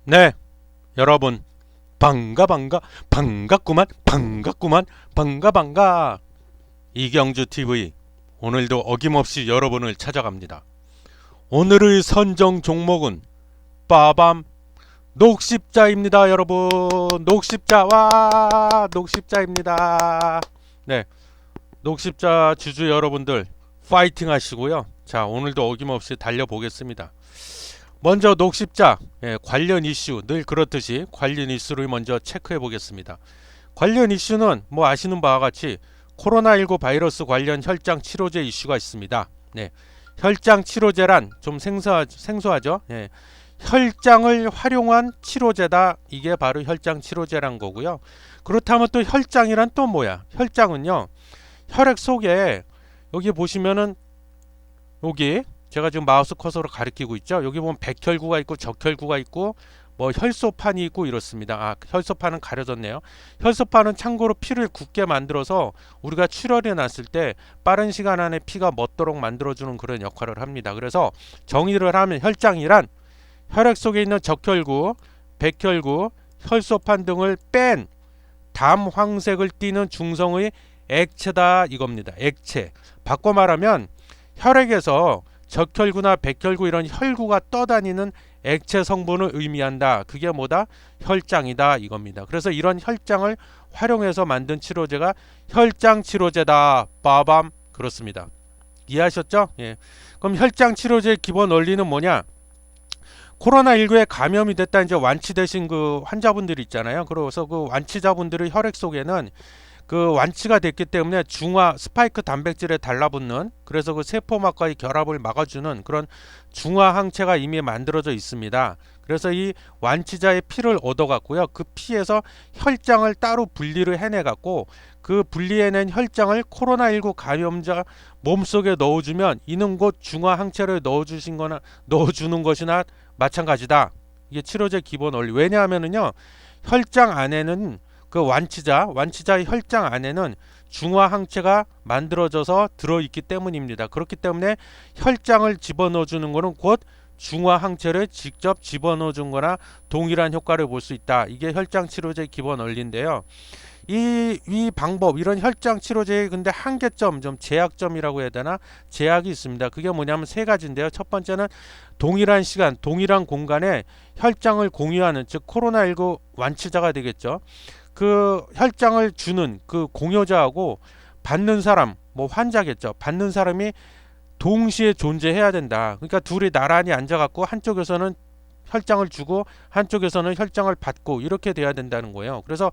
네, 여러분 반가. 이경주 TV 오늘도 어김없이 여러분을 찾아갑니다. 오늘의 선정 종목은 빠밤 녹십자입니다. 여러분, 녹십자입니다. 네, 녹십자 주주 여러분들 파이팅 하시고요. 자, 오늘도 어김없이 달려보겠습니다. 먼저 녹십자 관련 이슈, 늘 그렇듯이 관련 이슈를 먼저 체크해 보겠습니다. 관련 이슈는 뭐 아시는 바와 같이 코로나19 바이러스 관련 혈장 치료제 이슈가 있습니다. 네, 혈장 치료제란 좀 생소하죠? 혈장을 활용한 치료제다. 이게 바로 혈장 치료제란 거고요. 그렇다면 또 혈장이란 또 뭐야? 혈장은요, 혈액 속에 여기 보시면은 여기 제가 지금 마우스 커서로 가리키고 있죠. 여기 보면 백혈구가 있고 적혈구가 있고 뭐 혈소판이 있고 이렇습니다. 혈소판은 가려졌네요. 혈소판은 참고로 피를 굳게 만들어서 우리가 출혈이 났을 때 빠른 시간 안에 피가 멎도록 만들어주는 그런 역할을 합니다. 그래서 정의를 하면 혈장이란 혈액 속에 있는 적혈구, 백혈구, 혈소판 등을 뺀 담황색을 띠는 중성의 액체다 이겁니다. 액체. 바꿔 말하면 혈액에서 적혈구나 백혈구 이런 혈구가 떠다니는 액체 성분을 의미한다. 그게 뭐다? 혈장이다 이겁니다. 그래서 이런 혈장을 활용해서 만든 치료제가 혈장 치료제다. 빠밤. 그렇습니다. 이해하셨죠? 예. 그럼 혈장 치료제의 기본 원리는 뭐냐? 코로나19에 감염이 됐다 이제 완치되신 그 환자분들이 있잖아요. 그래서 그 완치자분들의 혈액 속에는 그 완치가 됐기 때문에 중화 스파이크 단백질에 달라붙는, 그래서 그 세포막과의 결합을 막아주는 그런 중화 항체가 이미 만들어져 있습니다. 그래서 이 완치자의 피를 얻어갔고요. 그 피에서 혈장을 따로 분리를 해내갖고 그 분리해낸 혈장을 코로나19 감염자 몸속에 넣어주면 이는 곧 중화 항체를 넣어주는 것이나 마찬가지다. 이게 치료제 기본 원리. 왜냐하면은요, 혈장 안에는 그 완치자의 혈장 안에는 중화 항체가 만들어져서 들어있기 때문입니다. 그렇기 때문에 혈장을 집어넣어 주는 것은 곧 중화 항체를 직접 집어넣어 준 거나 동일한 효과를 볼 수 있다. 이게 혈장 치료제의 기본 원리인데요. 이 방법, 이런 혈장 치료제의 근데 한계점, 좀 제약점이라고 해야 되나? 제약이 있습니다. 그게 뭐냐면 세 가지인데요. 첫 번째는 동일한 시간, 동일한 공간에 혈장을 공유하는, 즉 코로나19 완치자가 되겠죠. 그 혈장을 주는 그 공여자하고 받는 사람, 뭐 환자겠죠. 받는 사람이 동시에 존재해야 된다. 그러니까 둘이 나란히 앉아갖고 한쪽에서는 혈장을 주고 한쪽에서는 혈장을 받고 이렇게 돼야 된다는 거예요. 그래서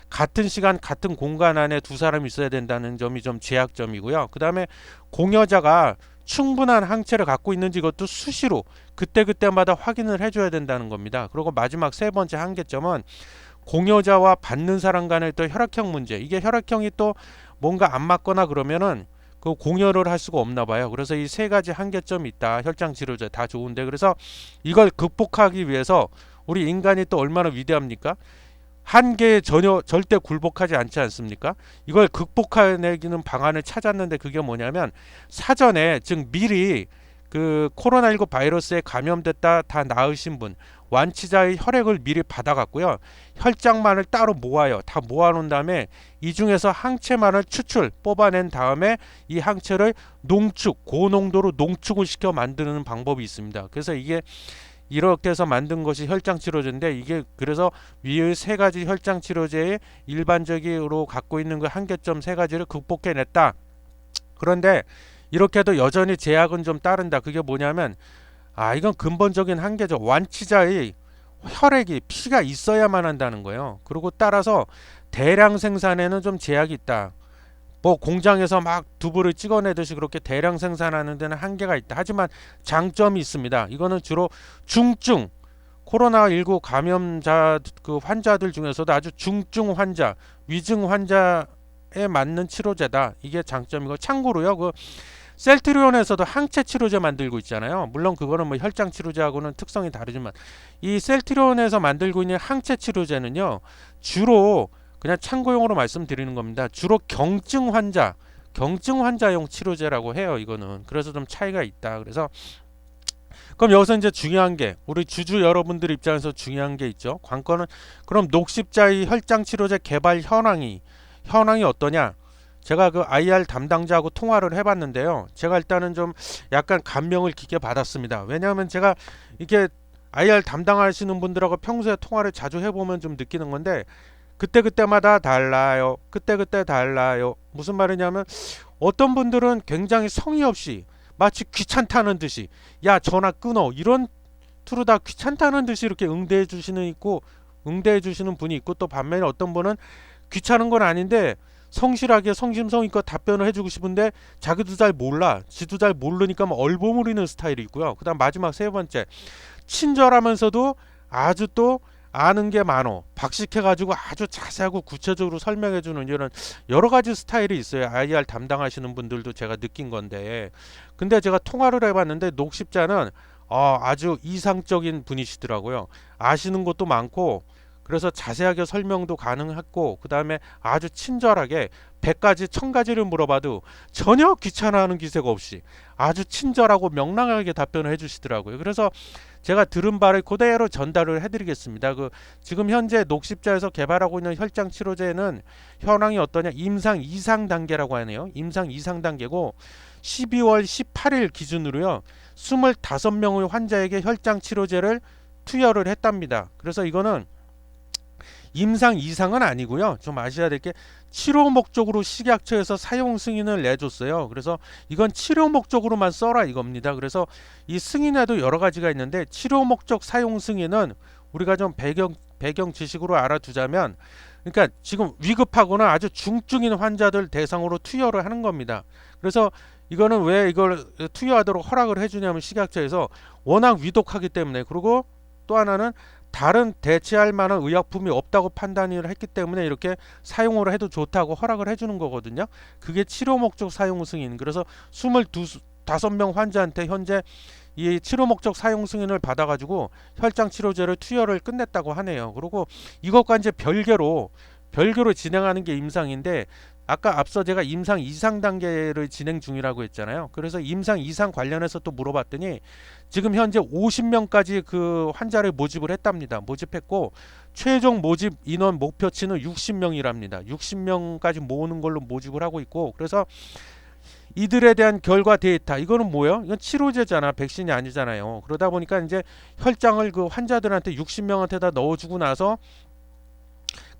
같은 시간 같은 공간 안에 두 사람이 있어야 된다는 점이 좀 제약점이고요. 그 다음에 공여자가 충분한 항체를 갖고 있는지 이것도 수시로 그때그때마다 확인을 해줘야 된다는 겁니다. 그리고 마지막 세 번째 한계점은 공여자와 받는 사람 간의 또 혈액형 문제. 이게 혈액형이 또 뭔가 안 맞거나 그러면은 그 공여를 할 수가 없나 봐요. 그래서 이 세 가지 한계점이 있다. 혈장 치료제 다 좋은데, 그래서 이걸 극복하기 위해서 우리 인간이 또 얼마나 위대합니까? 한계에 전혀 절대 굴복하지 않지 않습니까? 이걸 극복해내기는 방안을 찾았는데, 그게 뭐냐면 사전에, 즉 미리 그 코로나19 바이러스에 감염됐다 다 나으신 분, 완치자의 혈액을 미리 받아갔고요. 혈장만을 따로 모아요. 다 모아놓은 다음에 이 중에서 항체만을 뽑아낸 다음에 이 항체를 고농도로 농축을 시켜 만드는 방법이 있습니다. 그래서 이게 이렇게 해서 만든 것이 혈장 치료제인데, 이게 그래서 위의 세 가지 혈장 치료제의 일반적으로 갖고 있는 그 한계점 세 가지를 극복해냈다. 그런데 이렇게 해도 여전히 제약은 좀 따른다. 그게 뭐냐면, 이건 근본적인 한계죠. 완치자의 혈액이 피가 있어야만 한다는 거예요. 그리고 따라서 대량 생산에는 좀 제약이 있다. 뭐 공장에서 막 두부를 찍어내듯이 그렇게 대량 생산하는 데는 한계가 있다. 하지만 장점이 있습니다. 이거는 주로 중증 코로나19 감염자 그 환자들 중에서도 아주 중증 환자, 위증 환자에 맞는 치료제다. 이게 장점이고, 참고로요, 그 셀트리온에서도 항체 치료제 만들고 있잖아요. 물론 그거는 뭐 혈장 치료제하고는 특성이 다르지만, 이 셀트리온에서 만들고 있는 항체 치료제는요, 주로 그냥 참고용으로 말씀드리는 겁니다. 주로 경증 환자용 치료제라고 해요. 이거는 그래서 좀 차이가 있다. 그래서 그럼 여기서 이제 중요한 게 우리 주주 여러분들 입장에서 중요한 게 있죠. 관건은 그럼 녹십자의 혈장 치료제 개발 현황이 어떠냐? 제가 그 IR 담당자하고 통화를 해봤는데요. 제가 일단은 좀 약간 감명을 깊게 받았습니다. 왜냐하면 제가 이게 IR 담당하시는 분들하고 평소에 통화를 자주 해보면 좀 느끼는 건데 그때그때마다 달라요. 그때그때 달라요. 무슨 말이냐면 어떤 분들은 굉장히 성의 없이 마치 귀찮다는 듯이 야 전화 끊어 이런 투로 다 귀찮다는 듯이 이렇게 응대해 주시는 분이 있고 또 반면에 어떤 분은 귀찮은 건 아닌데 성실하게 성심성의껏 답변을 해주고 싶은데 자기도 잘 몰라 지도 잘 모르니까 막 얼버무리는 스타일이 있고요. 그 다음 마지막 세 번째 친절하면서도 아주 또 아는 게 많어 박식해가지고 아주 자세하고 구체적으로 설명해주는 이런 여러 가지 스타일이 있어요. IR 담당하시는 분들도 제가 느낀 건데 근데 제가 통화를 해봤는데 녹십자는 아주 이상적인 분이시더라고요. 아시는 것도 많고 그래서 자세하게 설명도 가능했고 그 다음에 아주 친절하게 100가지 1000가지를 물어봐도 전혀 귀찮아하는 기색 없이 아주 친절하고 명랑하게 답변을 해주시더라고요. 그래서 제가 들은 바를 그대로 전달을 해드리겠습니다. 지금 현재 녹십자에서 개발하고 있는 혈장 치료제는 현황이 어떠냐? 임상 2상 단계라고 하네요. 임상 2상 단계고 12월 18일 기준으로요. 25명의 환자에게 혈장 치료제를 투여를 했답니다. 그래서 이거는 임상 이상은 아니고요. 좀 아셔야 될 게 치료 목적으로 식약처에서 사용 승인을 내줬어요. 그래서 이건 치료 목적으로만 써라 이겁니다. 그래서 이 승인에도 여러 가지가 있는데 치료 목적 사용 승인은 우리가 좀 배경 지식으로 알아두자면 그러니까 지금 위급하거나 아주 중증인 환자들 대상으로 투여를 하는 겁니다. 그래서 이거는 왜 이걸 투여하도록 허락을 해주냐면 식약처에서 워낙 위독하기 때문에 그리고 또 하나는 다른 대체할 만한 의약품이 없다고 판단을 했기 때문에 이렇게 사용을 해도 좋다고 허락을 해주는 거거든요. 그게 치료 목적 사용 승인. 그래서 25명 환자한테 현재 이 치료 목적 사용 승인을 받아가지고 혈장 치료제를 투여를 끝냈다고 하네요. 그리고 이것과 이제 별개로 진행하는 게 임상인데 아까 앞서 제가 임상 2상 단계를 진행 중이라고 했잖아요. 그래서 임상 2상 관련해서 또 물어봤더니 지금 현재 50명까지 그 환자를 모집을 했답니다. 모집했고 최종 모집 인원 목표치는 60명이랍니다. 60명까지 모으는 걸로 모집을 하고 있고 그래서 이들에 대한 결과 데이터 이거는 뭐예요? 이건 치료제잖아. 백신이 아니잖아요. 그러다 보니까 이제 혈장을 그 환자들한테 60명한테다 넣어주고 나서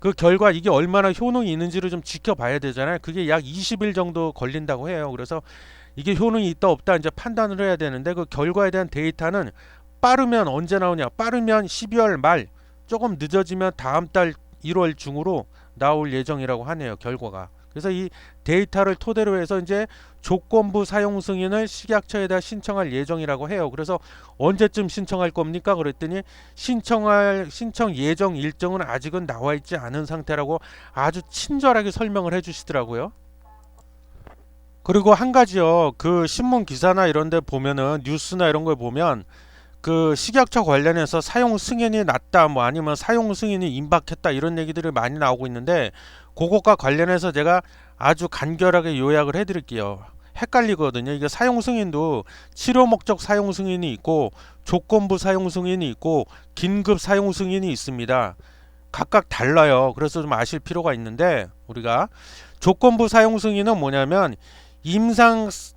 그 결과 이게 얼마나 효능이 있는지를 좀 지켜봐야 되잖아요. 그게 약 20일 정도 걸린다고 해요. 그래서 이게 효능이 있다 없다 이제 판단을 해야 되는데 그 결과에 대한 데이터는 빠르면 언제 나오냐? 빠르면 12월 말, 조금 늦어지면 다음 달 1월 중으로 나올 예정이라고 하네요. 결과가. 그래서 이 데이터를 토대로 해서 이제 조건부 사용 승인을 식약처에다 신청할 예정이라고 해요. 그래서 언제쯤 신청할 겁니까? 그랬더니 신청 예정 일정은 아직은 나와 있지 않은 상태라고 아주 친절하게 설명을 해 주시더라고요. 그리고 한 가지요. 그 신문 기사나 이런 데 보면은 뉴스나 이런 걸 보면 그 식약처 관련해서 사용 승인이 났다 뭐 아니면 사용 승인이 임박했다 이런 얘기들이 많이 나오고 있는데 그것과 관련해서 제가 아주 간결하게 요약을 해드릴게요. 헷갈리거든요. 이게 사용 승인도 치료 목적 사용 승인이 있고 조건부 사용 승인이 있고 긴급 사용 승인이 있습니다. 각각 달라요. 그래서 좀 아실 필요가 있는데 우리가 조건부 사용 승인은 뭐냐면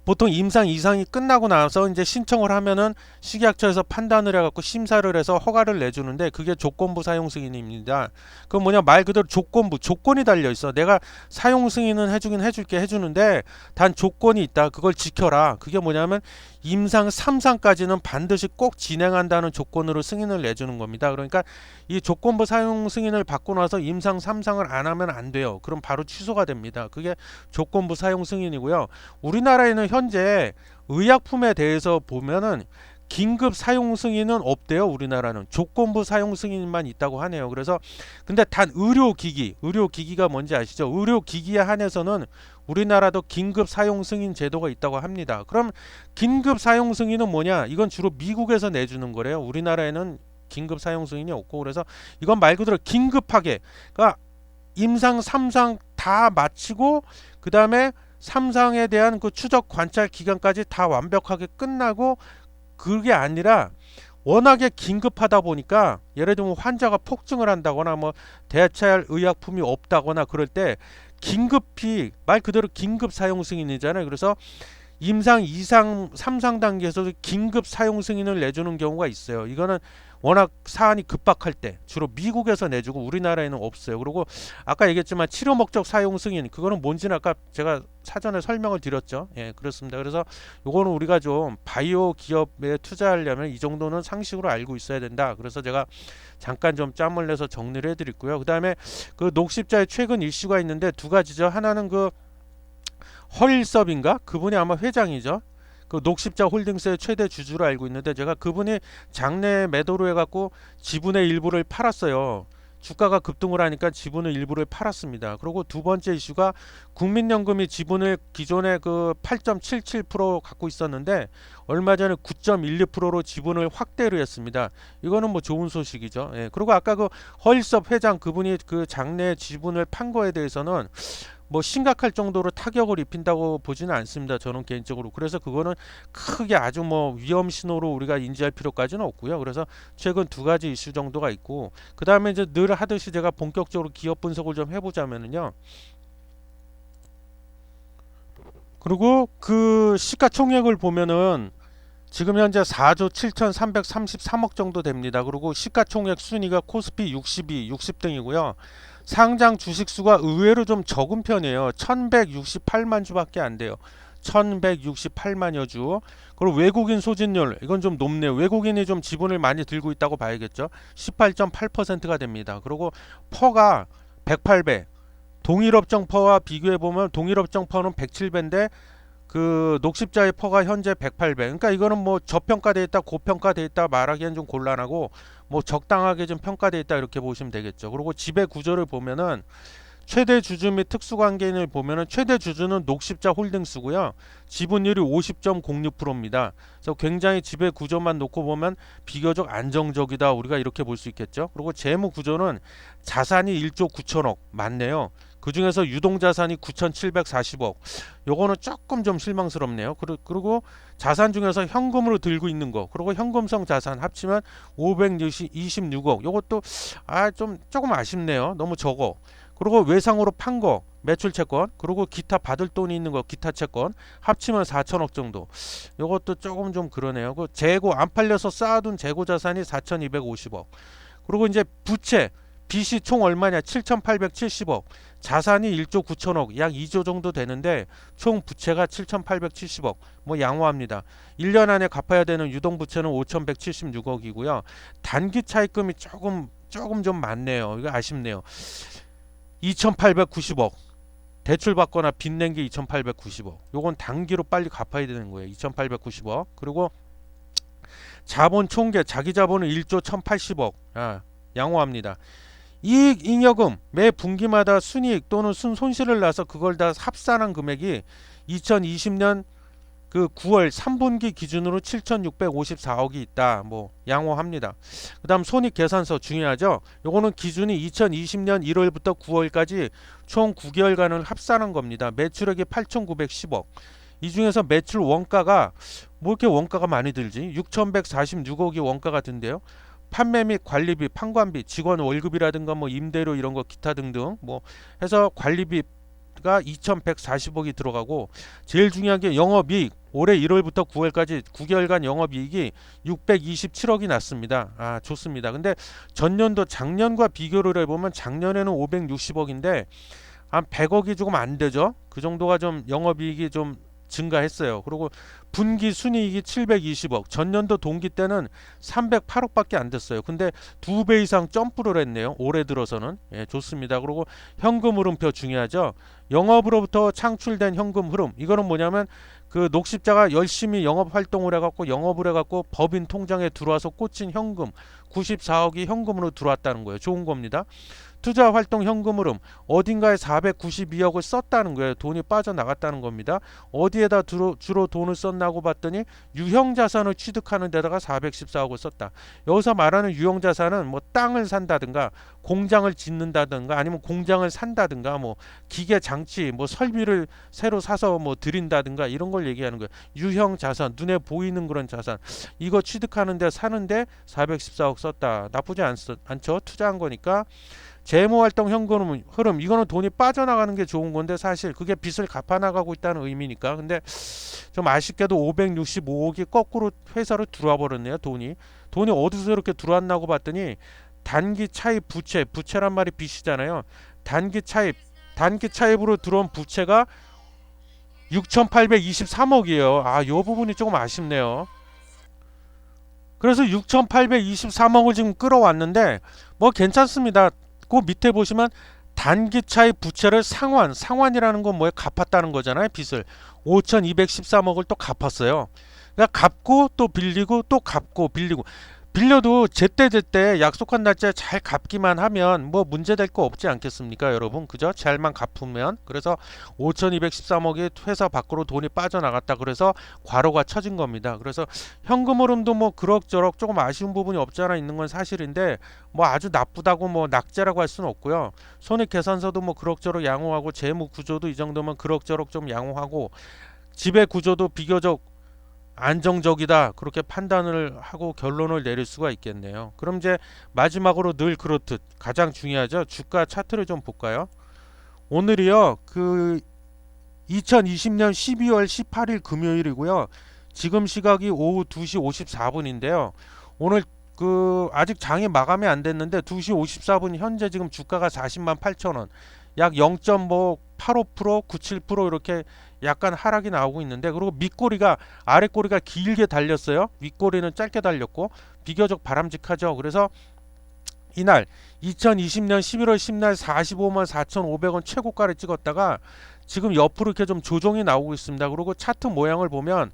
보통 임상 이상이 끝나고 나서 이제 신청을 하면은 식약처에서 판단을 해갖고 심사를 해서 허가를 내주는데 그게 조건부 사용 승인입니다. 그 뭐냐 말 그대로 조건이 달려 있어. 내가 사용 승인은 해주는데 단 조건이 있다. 그걸 지켜라. 그게 뭐냐면 임상 3상까지는 반드시 꼭 진행한다는 조건으로 승인을 내주는 겁니다. 그러니까 이 조건부 사용 승인을 받고 나서 임상 3상을 안 하면 안 돼요. 그럼 바로 취소가 됩니다. 그게 조건부 사용 승인이고요. 우리나라에는 현재 의약품에 대해서 보면은 긴급 사용 승인은 없대요. 우리나라는 조건부 사용 승인만 있다고 하네요. 그래서 근데 단 의료기기가 뭔지 아시죠? 의료기기에 한해서는 우리나라도 긴급 사용 승인 제도가 있다고 합니다. 그럼 긴급 사용 승인은 뭐냐? 이건 주로 미국에서 내주는 거래요. 우리나라에는 긴급 사용 승인이 없고 그래서 이건 말 그대로 긴급하게 그러니까 임상 3상 다 마치고 그 다음에 3상에 대한 그 추적 관찰 기간까지 다 완벽하게 끝나고 그게 아니라 워낙에 긴급하다 보니까 예를 들면 환자가 폭증을 한다거나 뭐 대체할 의약품이 없다거나 그럴 때 긴급히 말 그대로 긴급 사용 승인이잖아요. 그래서 임상 2상 3상 단계에서도 긴급 사용 승인을 내주는 경우가 있어요. 이거는 워낙 사안이 급박할 때 주로 미국에서 내주고 우리나라에는 없어요. 그리고 아까 얘기했지만 치료 목적 사용 승인 그거는 뭔지는 아까 제가 사전에 설명을 드렸죠. 예, 그렇습니다. 그래서 요거는 우리가 좀 바이오 기업에 투자하려면 이 정도는 상식으로 알고 있어야 된다. 그래서 제가 잠깐 좀 짬을 내서 정리를 해드렸고요. 그 다음에 그 녹십자의 최근 이슈가 있는데 두 가지죠. 하나는 그 허일섭인가? 그분이 아마 회장이죠. 그 녹십자 홀딩스의 최대 주주로 알고 있는데 제가 그분이 장내 매도로 해갖고 지분의 일부를 팔았어요. 주가가 급등을 하니까 지분의 일부를 팔았습니다. 그리고 두 번째 이슈가 국민연금이 지분을 기존에 그 8.77% 갖고 있었는데 얼마 전에 9.12%로 지분을 확대를 했습니다. 이거는 뭐 좋은 소식이죠. 예. 그리고 아까 그 허일섭 회장 그분이 그 장내 지분을 판 거에 대해서는 뭐 심각할 정도로 타격을 입힌다고 보지는 않습니다. 저는 개인적으로. 그래서 그거는 크게 아주 뭐 위험 신호로 우리가 인지할 필요까지는 없고요. 그래서 최근 두 가지 이슈 정도가 있고 그 다음에 이제 늘 하듯이 제가 본격적으로 기업 분석을 좀 해보자면은요. 그리고 그 시가총액을 보면은 지금 현재 4조 7,333억 정도 됩니다. 그리고 시가총액 순위가 코스피 62, 60등이고요. 상장 주식 수가 의외로 좀 적은 편이에요. 1168만 주밖에 안 돼요. 1168만여 주. 그리고 외국인 소진율 이건 좀 높네요. 외국인이 좀 지분을 많이 들고 있다고 봐야겠죠. 18.8%가 됩니다. 그리고 퍼가 108배. 동일업종 퍼와 비교해 보면 동일업종 퍼는 107배인데 그 녹십자의 퍼가 현재 108배. 그러니까 이거는 뭐 저평가돼 있다, 고평가돼 있다 말하기엔 좀 곤란하고 뭐 적당하게 좀 평가돼 있다 이렇게 보시면 되겠죠. 그리고 지배 구조를 보면은 최대 주주 및 특수관계인을 보면은 최대 주주는 녹십자 홀딩스고요. 지분율이 50.06%입니다. 그래서 굉장히 지배 구조만 놓고 보면 비교적 안정적이다. 우리가 이렇게 볼 수 있겠죠. 그리고 재무 구조는 자산이 1조 9천억 맞네요. 그 중에서 유동자산이 9,740억. 요거는 조금 좀 실망스럽네요. 그리고 자산 중에서 현금으로 들고 있는 거, 그리고 현금성 자산 합치면 526억. 요것도 좀 조금 아쉽네요. 너무 적어. 그리고 외상으로 판 거, 매출 채권, 그리고 기타 받을 돈이 있는 거, 기타 채권 합치면 4천억 정도. 요것도 조금 좀 그러네요. 그 재고 안 팔려서 쌓아둔 재고 자산이 4,250억. 그리고 이제 부채, 빚이 총 얼마냐? 7,870억. 자산이 1조 9천억, 약 2조 정도 되는데 총 부채가 7,870억. 뭐 양호합니다. 1년 안에 갚아야 되는 유동 부채는 5,176억이고요. 단기 차입금이 조금 좀 많네요. 이거 아쉽네요. 2,890억. 대출 받거나 빚낸 게 2,890억. 요건 단기로 빨리 갚아야 되는 거예요. 2,890억. 그리고 자본 총계 자기 자본은 1조 1,080억. 양호합니다. 이익 잉여금 매 분기마다 순이익 또는 손실을 나서 그걸 다 합산한 금액이 2020년 그 9월 3분기 기준으로 7,654억이 있다. 뭐 양호합니다. 그다음 손익계산서 중요하죠. 요거는 기준이 2020년 1월부터 9월까지 총 9개월간을 합산한 겁니다. 매출액이 8,910억. 이 중에서 매출 원가가 뭐 이렇게 원가가 많이 들지? 6,146억이 원가가 든대요. 판매 및 관리비, 판관비, 직원 월급이라든가 뭐 임대료 이런 거 기타 등등 뭐 해서 관리비가 2,140억이 들어가고 제일 중요한 게 영업이익 올해 1월부터 9월까지 9개월간 영업이익이 627억이 났습니다. 좋습니다. 근데 전년도 작년과 비교를 해보면 작년에는 560억인데 한 100억이 조금 안 되죠. 그 정도가 좀 영업이익이 좀 증가했어요. 그리고 분기 순이익이 720억. 전년도 동기 때는 308억밖에 안 됐어요. 근데 2배 이상 점프를 했네요. 올해 들어서는. 예, 좋습니다. 그리고 현금 흐름표 중요하죠. 영업으로부터 창출된 현금 흐름. 이거는 뭐냐면 그 녹십자가 열심히 영업 활동을 해갖고 영업을 해갖고 법인 통장에 들어와서 꽂힌 현금 94억이 현금으로 들어왔다는 거예요. 좋은 겁니다. 투자 활동 현금 흐름 어딘가에 492억을 썼다는 거예요. 돈이 빠져나갔다는 겁니다. 어디에다 주로 돈을 썼나고 봤더니 유형 자산을 취득하는 데다가 414억을 썼다. 여기서 말하는 유형 자산은 뭐 땅을 산다든가 공장을 짓는다든가 아니면 공장을 산다든가 뭐 기계 장치 뭐 설비를 새로 사서 뭐 들인다든가 이런 걸 얘기하는 거예요. 유형 자산, 눈에 보이는 그런 자산, 이거 취득하는데 사는데 414억 썼다. 나쁘지 않죠. 투자한 거니까. 재무활동 현금 흐름, 이거는 돈이 빠져나가는 게 좋은 건데 사실 그게 빚을 갚아나가고 있다는 의미니까. 근데 좀 아쉽게도 565억이 거꾸로 회사로 들어와 버렸네요. 돈이 어디서 이렇게 들어왔나고 봤더니 단기 차입 부채란 말이 빚이잖아요. 단기 차입으로 들어온 부채가 6,823억이에요. 아, 요 부분이 조금 아쉽네요. 그래서 6,823억을 지금 끌어왔는데 뭐 괜찮습니다. 그 밑에 보시면 단기 차입 부채를 상환이라는 건 뭐예요? 갚았다는 거잖아요. 빚을 5,213억을 또 갚았어요. 그러니까 갚고 또 빌리고 또 갚고 빌리고, 빌려도 제때 약속한 날짜에 잘 갚기만 하면 뭐 문제될 거 없지 않겠습니까, 여러분? 그죠? 잘만 갚으면. 그래서 5,213억이 회사 밖으로 돈이 빠져나갔다. 그래서 과로가 처진 겁니다. 그래서 현금 흐름도 뭐 그럭저럭 조금 아쉬운 부분이 없지 않아 있는 건 사실인데 뭐 아주 나쁘다고 뭐 낙제라고 할 수는 없고요. 손익계산서도 뭐 그럭저럭 양호하고 재무 구조도 이 정도면 그럭저럭 좀 양호하고 지배 구조도 비교적 안정적이다, 그렇게 판단을 하고 결론을 내릴 수가 있겠네요. 그럼 이제 마지막으로 늘 그렇듯 가장 중요하죠. 주가 차트를 좀 볼까요? 오늘이요, 그 2020년 12월 18일 금요일이고요. 지금 시각이 오후 2시 54분인데요. 오늘 그 아직 장이 마감이 안 됐는데 2시 54분 현재 지금 주가가 40만 8천 원, 약 0.85%, 97% 이렇게 약간 하락이 나오고 있는데, 그리고 밑꼬리가, 아랫꼬리가 길게 달렸어요. 윗꼬리는 짧게 달렸고 비교적 바람직하죠. 그래서 이날 2020년 11월 10날 45만 4,500원 최고가를 찍었다가 지금 옆으로 이렇게 좀 조정이 나오고 있습니다. 그리고 차트 모양을 보면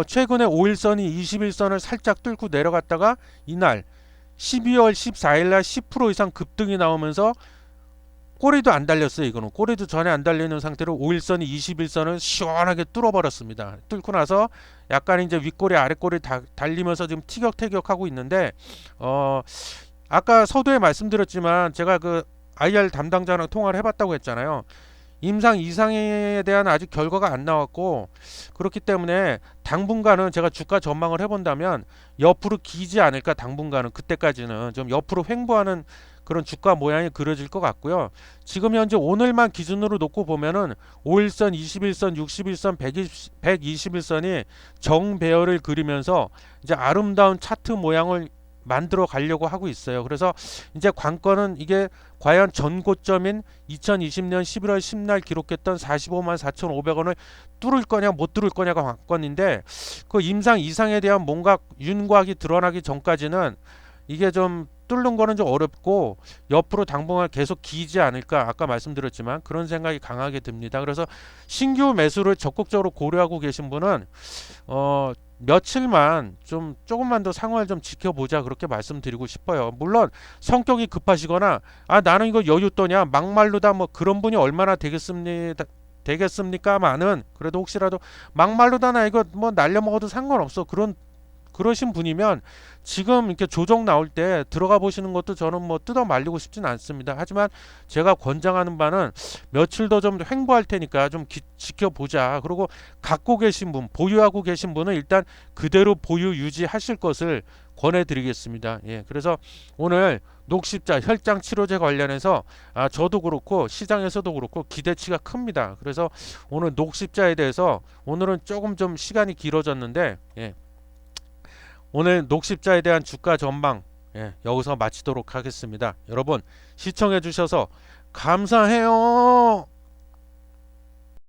최근에 5일선이 21선을 살짝 뚫고 내려갔다가 이날 12월 14일날 10% 이상 급등이 나오면서 꼬리도 안 달렸어요. 이거는 꼬리도 전혀 안 달리는 상태로 5일선이 21선을 시원하게 뚫어버렸습니다. 뚫고 나서 약간 이제 윗꼬리 아랫꼬리 달리면서 지금 티격태격하고 있는데, 아까 서두에 말씀드렸지만 제가 그 IR 담당자랑 통화를 해봤다고 했잖아요. 임상 이상에 대한 아직 결과가 안 나왔고, 그렇기 때문에 당분간은 제가 주가 전망을 해본다면 옆으로 기지 않을까. 당분간은, 그때까지는 좀 옆으로 횡보하는 그런 주가 모양이 그려질 것 같고요. 지금 현재 오늘만 기준으로 놓고 보면은 5일선, 21선, 61선, 121선이 정배열을 그리면서 이제 아름다운 차트 모양을 만들어 가려고 하고 있어요. 그래서 이제 관건은 이게 과연 전고점인 2020년 11월 10날 기록했던 45만 4,500원을 뚫을 거냐 못 뚫을 거냐가 관건인데, 그 임상 이상에 대한 뭔가 윤곽이 드러나기 전까지는 이게 좀 뚫는 거는 좀 어렵고 옆으로 당분간 계속 기지 않을까, 아까 말씀드렸지만 그런 생각이 강하게 듭니다. 그래서 신규 매수를 적극적으로 고려하고 계신 분은 며칠만 좀 조금만 더 상황을 좀 지켜보자, 그렇게 말씀드리고 싶어요. 물론 성격이 급하시거나 나는 이거 여유 떠냐 막말로다 뭐 그런 분이 얼마나 되겠습니까만은, 그래도 혹시라도 막말로다 나 이거 뭐 날려먹어도 상관없어, 그러신 분이면 지금 이렇게 조정 나올 때 들어가 보시는 것도 저는 뭐 뜯어 말리고 싶진 않습니다. 하지만 제가 권장하는 바는 며칠 더 좀 횡보할 테니까 좀 지켜보자. 그리고 갖고 계신 분, 보유하고 계신 분은 일단 그대로 보유 유지하실 것을 권해드리겠습니다. 예, 그래서 오늘 녹십자 혈장 치료제 관련해서 저도 그렇고 시장에서도 그렇고 기대치가 큽니다. 그래서 오늘 녹십자에 대해서 오늘은 조금 좀 시간이 길어졌는데, 예, 오늘 녹십자에 대한 주가 전망, 여기서 마치도록 하겠습니다. 여러분 시청해 주셔서 감사해요.